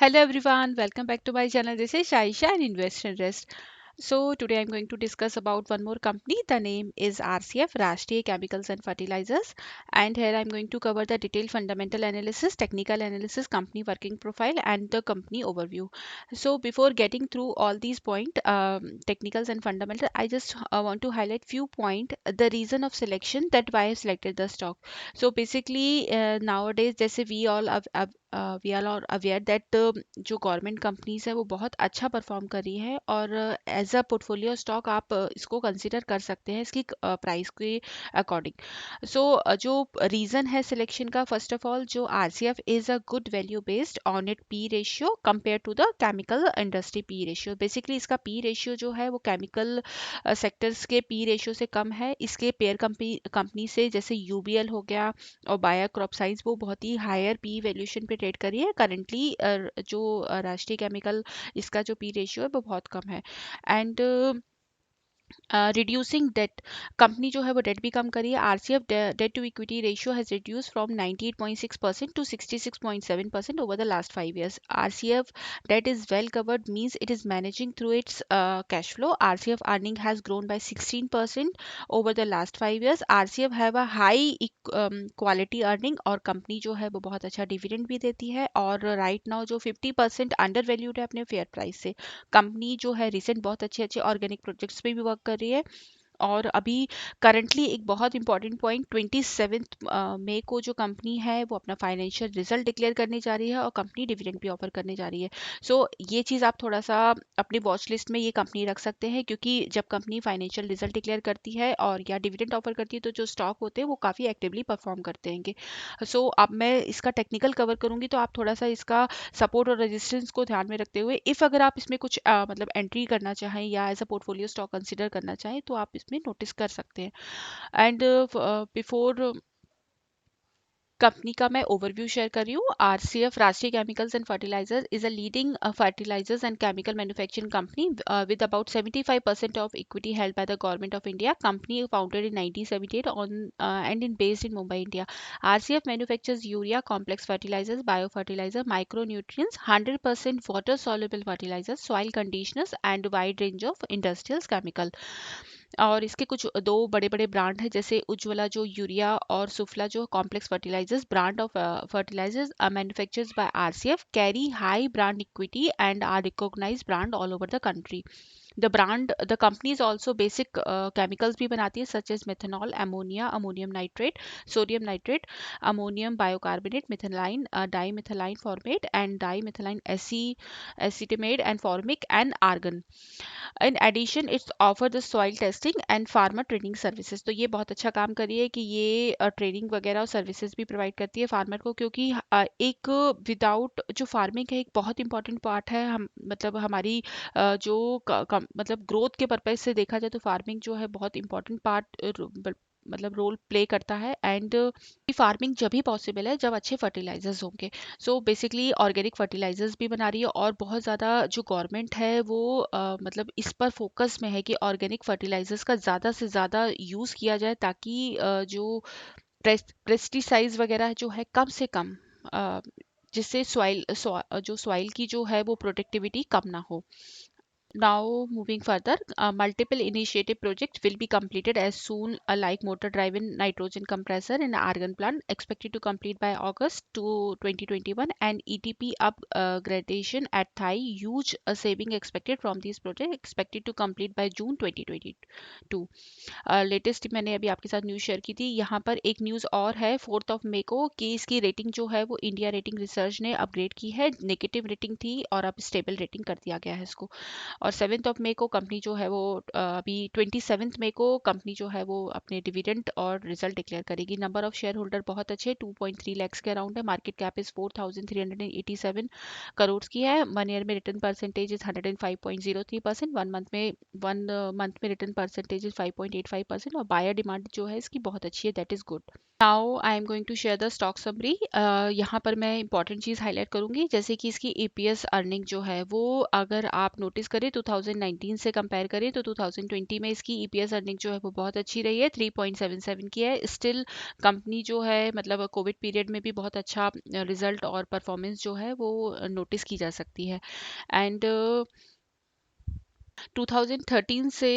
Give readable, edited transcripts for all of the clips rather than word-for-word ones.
Hello everyone, welcome back to my channel. This is Shaisha and Invest and Rest. So today I'm going to discuss about one more company. The name is RCF, Rashtriya Chemicals and Fertilizers. And here I'm going to cover the detailed fundamental analysis, technical analysis, company working profile, and the company overview. So before getting through all these points, technicals and fundamental, I just want to highlight few point. The reason of selection that why I selected the stock. So basically nowadays जैसे we all are aware that जो government companies है वो बहुत अच्छा perform कर रही है और एज अ पोर्टफोलियो स्टॉक आप इसको कंसिडर कर सकते हैं इसकी प्राइस के अकॉर्डिंग। सो जो रीज़न है सिलेक्शन का, फर्स्ट ऑफ ऑल जो RCF is a good value based on it P ratio compare to the chemical industry P ratio. Basically इसका पी रेशियो जो है वो केमिकल सेक्टर्स के पी रेशियो से कम है। इसके पेयर कंपनी से जैसे यूबीएल हो गया और बायो क्रॉप साइंस वो बहुत ही हायर पी वैल्यूएशन पे ट्रेड करी है करंटली। जो राष्ट्रीय केमिकल इसका जो पी रेशियो है वो बहुत कम है। एंड रिड्यूसिंग डेट, कंपनी जो है वो डेट भी कम करी है। RCF debt to equity ratio has reduce from 98.6% to 66.7% over the last 5 years। RCF debt is well covered means it is managing through its cash flow. RCF earning has grown by 16% over the last 5 years। RCF have a high quality earning और company जो है वो बहुत अच्छा dividend भी देती है और राइट नाउ जो 50% अंडर वैल्यूड है अपने फेयर प्राइस से। कंपनी जो है रिसेंट बहुत अच्छे अच्छे ऑर्गेनिक प्रोजेक्ट्स पे भी वर्क कर रही है और अभी करंटली एक बहुत इंपॉर्टेंट पॉइंट 27 मई को जो कंपनी है वो अपना फाइनेंशियल रिजल्ट डिक्लेयर करने जा रही है और कंपनी डिविडेंड भी ऑफर करने जा रही है। सो ये चीज़ आप थोड़ा सा अपनी वॉच लिस्ट में ये कंपनी रख सकते हैं क्योंकि जब कंपनी फाइनेंशियल रिजल्ट डिक्लेयर करती है और या डिविडेंड ऑफर करती है तो जो स्टॉक होते हैं वो काफ़ी एक्टिवली परफॉर्म करते हैं। सो अब मैं इसका टेक्निकल कवर करूंगी तो आप थोड़ा सा इसका सपोर्ट और रेजिस्टेंस को ध्यान में रखते हुए इफ़ अगर आप इसमें कुछ मतलब एंट्री करना चाहें या as a portfolio stock consider करना चाहें तो आप इसमें नोटिस कर सकते हैं। एंड बिफोर कंपनी का मैं ओवरव्यू शेयर कर रही हूँ। RCF, Rashtriya chemicals and fertilizers is a leading fertilizers and chemical manufacturing company with about 75% of equity held by the government of India. Company founded in 1978 and in based in Mumbai, India. RCF manufactures urea, complex fertilizers, biofertilizer, micronutrients, 100% water soluble fertilizers, soil conditioners and wide range of industrial chemical। और इसके कुछ दो बड़े बड़े brand हैं जैसे उज्ज्वला जो urea और सुफला जो complex fertilisers brand of fertilisers manufactured by RCF carry high brand equity and are recognised brand all over the country. The company is also basic chemicals भी बनाती है such as methanol, ammonia, ammonium nitrate, sodium nitrate, ammonium bicarbonate, methylamine dimethylamine formate and dimethylamine acetamide and formic and argon. In addition it's offer the soil testing and farmer training services. तो ये बहुत अच्छा काम कर रही है कि ये ट्रेनिंग वगैरह और सर्विसेज भी प्रोवाइड करती है फार्मर को क्योंकि एक विदाउट जो फार्मिंग है एक बहुत इंपॉर्टेंट पार्ट है हम मतलब हमारी जो मतलब ग्रोथ के पर्पज से देखा जाए तो फार्मिंग जो है बहुत इंपॉर्टेंट पार्ट मतलब रोल प्ले करता है। एंड फार्मिंग जब भी पॉसिबल है जब अच्छे फर्टिलाइजर्स होंगे। सो बेसिकली ऑर्गेनिक फर्टिलाइजर्स भी बना रही है और बहुत ज़्यादा जो गवर्नमेंट है वो मतलब इस पर फोकस में है कि ऑर्गेनिक फर्टिलाइजर्स का ज़्यादा से ज़्यादा यूज़ किया जाए ताकि जो पेस्टिसाइड्स वगैरह जो है कम से कम जिससे जो सॉइल की जो है वो प्रोडक्टिविटी कम ना हो। Now, moving further, multiple initiative projects will be completed as soon like motor-driven nitrogen compressor and argon plant expected to complete by August to 2021 and ETP upgradation at Thai. Huge saving expected from these projects expected to complete by June 2022। Latest मैंने अभी आपके साथ news share की थी। यहाँ पर एक news और है 4 मई को कि इसकी रेटिंग जो है वो इंडिया रेटिंग रिसर्च ने अपग्रेड की है। नेगेटिव रेटिंग थी और अब स्टेबल रेटिंग कर दिया गया है इसको। और 7 मई को कंपनी जो है वो अभी 27 मई को कंपनी जो है वो अपने डिविडेंड और रिजल्ट डिक्लेयर करेगी। नंबर ऑफ शेयर होल्डर बहुत अच्छे 2.3 लाख के अराउंड है। मार्केट कैप इज 4,387 करोड़ की है। 1 ईयर में रिटर्न परसेंटेज इज 105.03%। 1 मंथ में रिटर्न परसेंटेज इज 5.85% और बायर डिमांड जो है इसकी बहुत अच्छी है, that is good. Now I am going to share the stock summary. यहाँ पर मैं इंपॉर्टेंट चीज़ हाईलाइट करूंगी जैसे कि इसकी ईपीएस अर्निंग जो है वो अगर आप नोटिस करें 2019 से कंपेयर करें तो 2020 में इसकी ईपीएस अर्निंग जो है वो बहुत अच्छी रही है, 3.77 की है। स्टिल कंपनी जो है मतलब कोविड पीरियड में भी बहुत अच्छा रिजल्ट और परफॉर्मेंस जो है वो नोटिस की जा सकती है। एंड 2013 से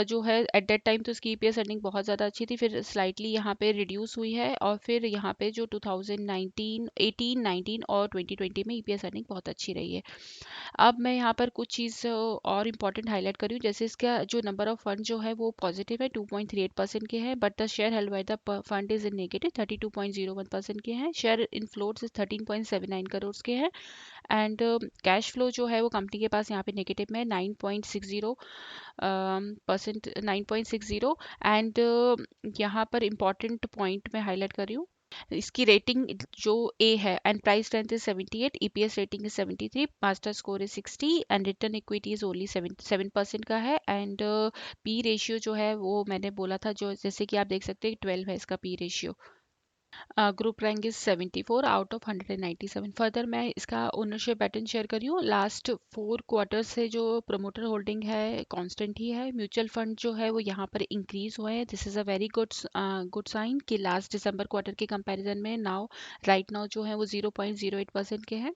जो है एट दैट टाइम तो इसकी ईपीएस अर्निंग बहुत ज़्यादा अच्छी थी, फिर स्लाइटली यहाँ पे रिड्यूस हुई है, और फिर यहाँ पे जो 2019 18 19 और 2020 में ईपीएस अर्निंग बहुत अच्छी रही है। अब मैं यहाँ पर कुछ चीज़ और इम्पॉर्टेंट हाईलाइट करी हूँ, जैसे इसका जो नंबर ऑफ फंड जो है वो पॉजिटिव है, 2.38% के हैं, but the share held by the fund is in negative, 32.01% के हैं। शेयर इनफ्लोट्स 13.79 करोड़ के हैं। एंड कैश फ्लो जो है वो कंपनी के पास यहाँ पे नेगेटिव में 9.60%, 9.60। एंड यहाँ पर इम्पॉर्टेंट पॉइंट मैं हाईलाइट कर रही हूँ, इसकी रेटिंग जो ए है, and price strength is 78, EPS rating is 73, master score is 60, and return equity is only 7% का है। एंड पी रेशियो जो है वो मैंने बोला था, जो जैसे कि आप देख सकते हैं 12 है इसका P ratio. Group rank is 74 out of 197। Further मैं इसका ओनरशिप पैटर्न शेयर कर रही हूँ। लास्ट 4 क्वार्टर से जो प्रमोटर होल्डिंग है कांस्टेंट ही है। म्यूचुअल फंड जो है वो यहाँ पर इंक्रीज हुए हैं, this is a very good sign कि लास्ट दिसंबर क्वार्टर के कंपैरिजन में नाउ राइट नाउ जो है वो 0.08% के हैं।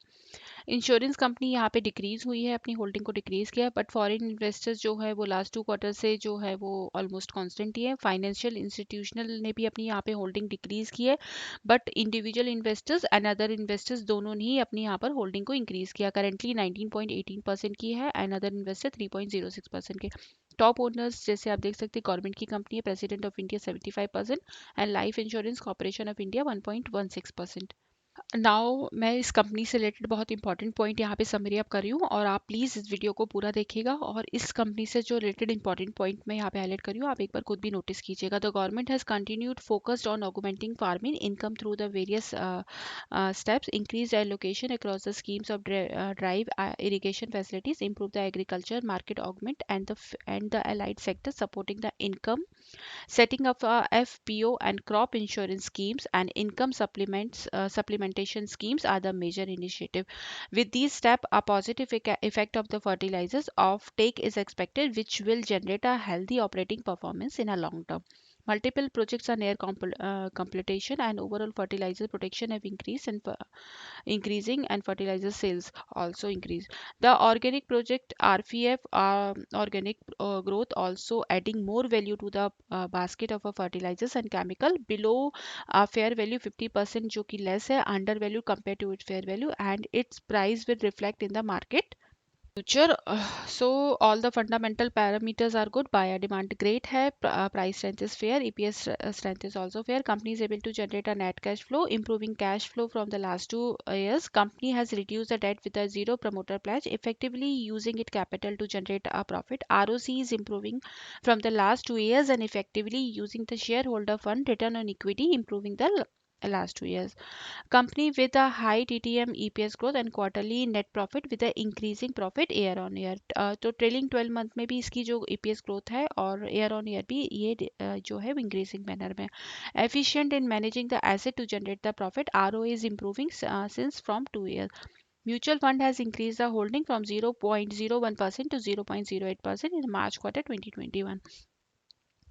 इंश्योरेंस कंपनी यहाँ पे डिक्रीज हुई है, अपनी होल्डिंग को डिक्रीज किया, बट फॉरेन इन्वेस्टर्स जो है वो लास्ट 2 क्वार्टर से जो है वो ऑलमोस्ट कांस्टेंट ही है। फाइनेंशियल इंस्टीट्यूशनल ने भी अपनी यहाँ पे होल्डिंग डिक्रीज की है, but individual investors and other investors दोनों ने ही अपनी यहाँ पर होल्डिंग को इंक्रीज किया। करेंटली 19.18% की है, एंड अदर इन्वेस्टर 3.06% के। टॉप ओनर्स जैसे आप देख सकते हैं, गवर्नमेंट की कंपनी है, president of India 75% and life insurance corporation of India 1.16%। Now मैं इस कंपनी से रिलेटेड बहुत इंपॉर्टेंट पॉइंट यहाँ पे समरी अप कर रही हूँ, और आप प्लीज़ इस वीडियो को पूरा देखिएगा, और इस कंपनी से जो रिलेटेड इंपॉर्टेंट पॉइंट मैं यहाँ पे हाईलाइट कर रही हूँ आप एक बार खुद भी नोटिस कीजिएगा। The government has continued focused on augmenting farming income through the various steps, increased allocation across the schemes of drive irrigation facilities, improve the agriculture market augment and the allied sector supporting the income, setting up FPO and crop insurance schemes and income supplementation schemes are the major initiative. With these steps, a positive effect of the fertilizers of take is expected, which will generate a healthy operating performance in a long term. Multiple projects are near completion, and overall fertilizer protection have increased and increasing, and fertilizer sales also increase. The organic project RPF, organic growth, also adding more value to the basket of fertilizers and chemical below fair value 50% जो कि less है, under value compared to its fair value, and its price will reflect in the market future. So all the fundamental parameters are good. Buyer demand great है, price strength is fair, EPS strength is also fair. Company is able to generate a net cash flow, improving cash flow from the last 2 years. Company has reduced the debt with a zero promoter pledge, effectively using its capital to generate a profit. ROC is improving from the last 2 years and effectively using the shareholder fund. Return on equity improving the last 2 years. Company with a high TTM EPS growth and quarterly net profit with a increasing profit year on year. तो trailing 12 month में भी इसकी जो EPS growth है और year on year भी ये जो है इंक्रीजिंग मैनर में। Efficient in managing the asset to generate the profit, ROA is improving since from 2 years. Mutual fund has increased the holding from 0.01% to 0.08% in March quarter 2021.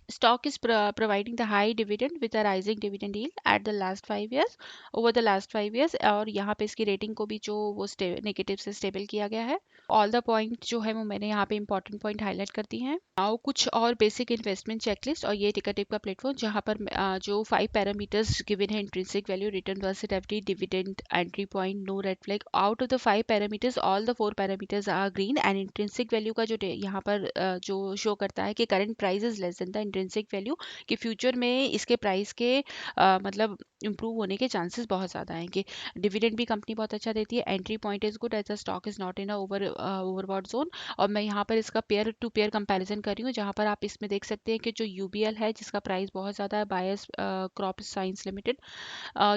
Stock is providing the high dividend with a rising dividend yield at the last 5 years, over the last 5 years, और यहाँ पे इसकी rating को भी जो वो negative से stable किया गया है। ऑल द पॉइंट जो है वो मैंने यहाँ पे इंपॉर्टेंट पॉइंट हाईलाइट कर दी हैं। नाउ कुछ और बेसिक इन्वेस्टमेंट चेकलिस्ट, और ये टिकरटिप का प्लेटफॉर्म जहाँ पर जो 5 पैरामीटर्स गिवन है, intrinsic value, return versus FD, dividend, entry point, no red flag. Out of the 5 parameters all the 4 parameters are green, and intrinsic value का जो यहाँ पर जो शो करता है कि current price is less than the intrinsic value, कि future में इसके प्राइस के मतलब इंप्रूव होने के चांसेस बहुत ज़्यादा हैं। कि डिविडेंड भी कंपनी बहुत अच्छा देती है, entry point is good as the stock is not in a overbought zone. और मैं यहाँ पर इसका पेयर टू पेयर कंपैरिजन कर रही हूँ, जहाँ पर आप इसमें देख सकते हैं कि जो यूबीएल है जिसका प्राइस बहुत ज़्यादा है, बायस क्रॉप साइंस लिमिटेड,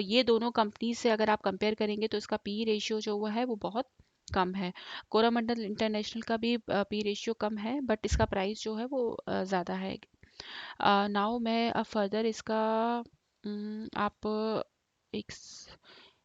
ये दोनों कंपनी से अगर आप कंपेयर करेंगे तो इसका पी रेशियो जो वो है वो बहुत कम है। कोरामंडल इंटरनेशनल का भी पी रेशियो कम है, बट इसका प्राइस जो है वो ज़्यादा है। नाउ मैं अब फर्दर इसका आप एक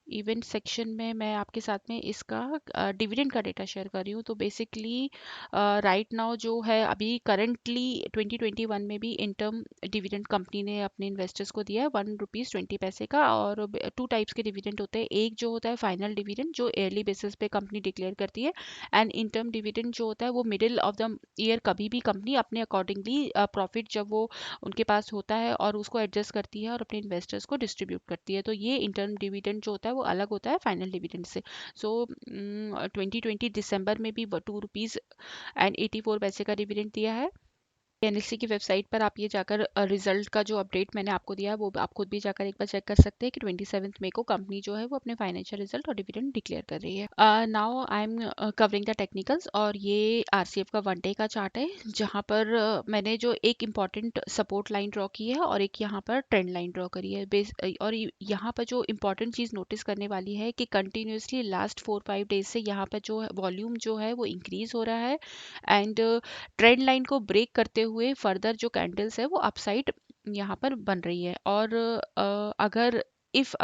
इवेंट सेक्शन में मैं आपके साथ में इसका डिविडेंड का डेटा शेयर कर रही हूँ। तो बेसिकली राइट नाउ जो है अभी करंटली 2021 में भी इंटर्म डिविडेंड कंपनी ने अपने इन्वेस्टर्स को दिया है ₹1.20 का। और टू टाइप्स के डिविडेंड होते हैं, एक जो होता है फाइनल डिविडेंड जो ईयरली बेसिस पे कंपनी डिक्लेयर करती है, एंड इंटर्म डिविडेंड जो होता है वो मिडिल ऑफ द ईयर कभी भी कंपनी अपने अकॉर्डिंगली प्रॉफिट जब वो उनके पास होता है और उसको एडजस्ट करती है और अपने इन्वेस्टर्स को डिस्ट्रीब्यूट करती है। तो ये इंटर्म डिविडेंड जो होता है वो अलग होता है फाइनल डिविडेंड से। सो 2020 दिसंबर में भी ₹2.84 का डिविडेंड दिया है। एनएलसी की वेबसाइट पर आप ये जाकर रिजल्ट का जो अपडेट मैंने आपको दिया है वो आप खुद भी जाकर एक बार चेक कर सकते हैं कि 27 मई को कंपनी जो है वो अपने फाइनेंशियल रिजल्ट और डिविडेंड डिक्लेयर कर रही है। Now I am covering the technicals, और ये आरसीएफ का 1 डे का चार्ट है जहां पर मैंने जो एक इम्पॉर्टेंट सपोर्ट लाइन ड्रॉ की है और एक यहाँ पर ट्रेंड लाइन ड्रॉ करी है। और यहाँ पर जो इम्पोर्टेंट चीज़ नोटिस करने वाली है कि कंटिन्यूसली लास्ट 4-5 डेज से यहाँ पर जो वॉल्यूम जो है वो इंक्रीज हो रहा है, एंड ट्रेंड लाइन को ब्रेक करते हुए फर्दर जो कैंडल्स है वो अपसाइड यहाँ पर बन रही है। और अगर इफ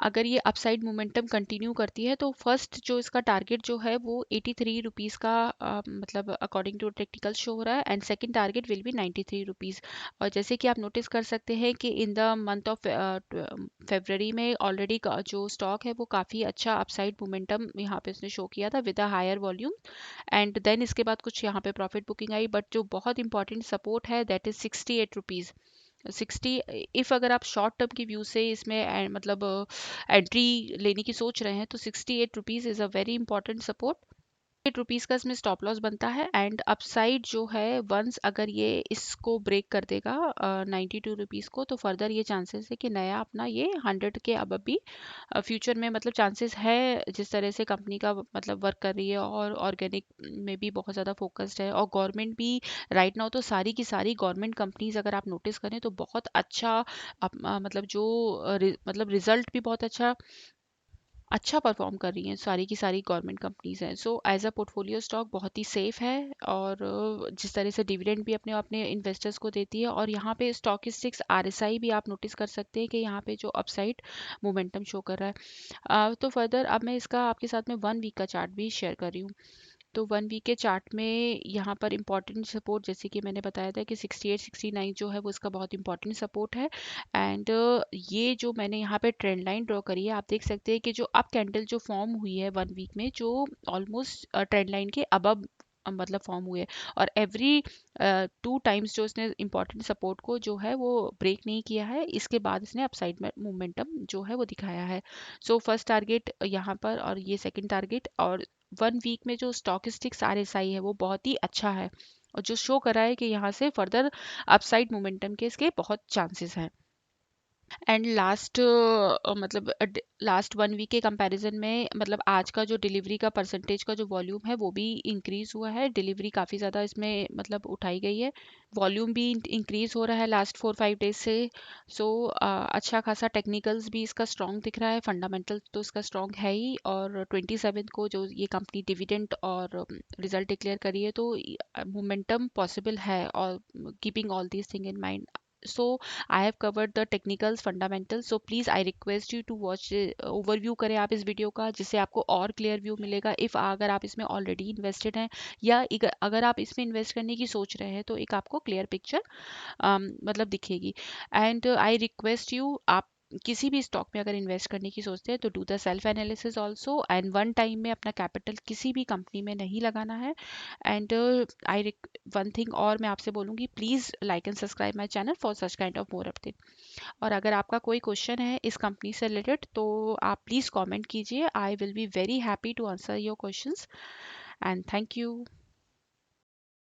अगर ये अपसाइड मोमेंटम कंटिन्यू करती है तो फर्स्ट जो इसका टारगेट जो है वो ₹83 का मतलब अकॉर्डिंग टू टेक्निकल शो हो रहा है, and second target will be ₹93। और जैसे कि आप नोटिस कर सकते हैं कि in the month of February में ऑलरेडी जो स्टॉक है वो काफ़ी अच्छा अपसाइड मोमेंटम यहाँ पे उसने शो किया था with a higher volume, and then इसके बाद कुछ यहाँ पे प्रॉफिट बुकिंग आई, बट जो बहुत इंपॉर्टेंट सपोर्ट है दैट इज ₹68। 60, इफ अगर आप शॉर्ट टर्म की व्यू से इसमें मतलब एंट्री लेने की सोच रहे हैं तो ₹68 is a very important support. ₹8 का इसमें स्टॉप लॉस बनता है, एंड अपसाइड जो है वंस अगर ये इसको ब्रेक कर देगा ₹92 को, तो फर्दर ये चांसेस है कि नया अपना ये 100 के अब भी फ्यूचर में मतलब चांसेस है, जिस तरह से कंपनी का मतलब वर्क कर रही है और ऑर्गेनिक में भी बहुत ज़्यादा फोकस्ड है, और गवर्नमेंट भी राइट नाउ तो सारी की सारी गवर्नमेंट कंपनीज अगर आप नोटिस करें तो बहुत अच्छा मतलब जो मतलब रिजल्ट भी बहुत अच्छा परफॉर्म कर रही हैं, सारी की सारी गवर्नमेंट कंपनीज हैं। So as a portfolio stock बहुत ही सेफ है, और जिस तरह से डिविडेंड भी अपने अपने इन्वेस्टर्स को देती है। और यहाँ पे स्टॉकिस्टिक्स आरएसआई भी आप नोटिस कर सकते हैं कि यहाँ पे जो अपसाइड मोमेंटम शो कर रहा है। तो फर्दर अब मैं इसका आपके साथ में 1 वीक का चार्ट भी शेयर कर रही हूँ। तो 1 वीक के चार्ट में यहाँ पर इंपॉर्टेंट सपोर्ट जैसे कि मैंने बताया था कि 68-69 जो है वो इसका बहुत इंपॉर्टेंट सपोर्ट है, एंड ये जो मैंने यहाँ पे ट्रेंड लाइन ड्रॉ करी है आप देख सकते हैं कि जो अप कैंडल जो फॉर्म हुई है 1 वीक में जो ऑलमोस्ट ट्रेंड लाइन के अबव मतलब फॉर्म हुए, और एवरी 2 टाइम्स जो इसने इंपॉर्टेंट सपोर्ट को जो है वो ब्रेक नहीं किया है, इसके बाद इसने अपसाइड में मोमेंटम जो है वो दिखाया है। सो फर्स्ट टारगेट यहाँ पर और ये सेकंड टारगेट, और 1 वीक में जो स्टॉकिस्टिक्स आरएसआई है वो बहुत ही अच्छा है, और जो शो कर रहा है कि यहाँ से फर्दर अपसाइड मोमेंटम के इसके बहुत चांसेस हैं। एंड लास्ट मतलब लास्ट 1 वीक के कंपैरिजन में मतलब आज का जो डिलीवरी का परसेंटेज का जो वॉल्यूम है वो भी इंक्रीज हुआ है, डिलीवरी काफ़ी ज़्यादा इसमें मतलब उठाई गई है, वॉल्यूम भी इंक्रीज हो रहा है लास्ट 4-5 डेज से। सो अच्छा खासा टेक्निकल्स भी इसका स्ट्रॉन्ग दिख रहा है, फंडामेंटल तो इसका स्ट्रॉन्ग है ही, और 27 को जो ये कंपनी डिविडेंड और रिजल्ट डिक्लेयर करी है तो मोमेंटम पॉसिबल है, और keeping all these thing in mind, so I have covered the technicals fundamentals, so please I request you to watch overview करें आप इस वीडियो का, जिससे आपको और क्लियर व्यू मिलेगा। इफ़ अगर आप इसमें ऑलरेडी इन्वेस्टेड हैं या अगर आप इसमें इन्वेस्ट करने की सोच रहे हैं तो एक आपको क्लियर पिक्चर मतलब दिखेगी। एंड आई रिक्वेस्ट यू, आप किसी भी स्टॉक में अगर इन्वेस्ट करने की सोचते हैं तो do the self analysis also, and one time में अपना कैपिटल किसी भी कंपनी में नहीं लगाना है। एंड आई वन थिंग और मैं आपसे बोलूँगी, please like and subscribe my channel for such kind of more update. और अगर आपका कोई क्वेश्चन है इस कंपनी से रिलेटेड तो आप प्लीज़ कमेंट कीजिए, I will be very happy to answer your questions, and thank you.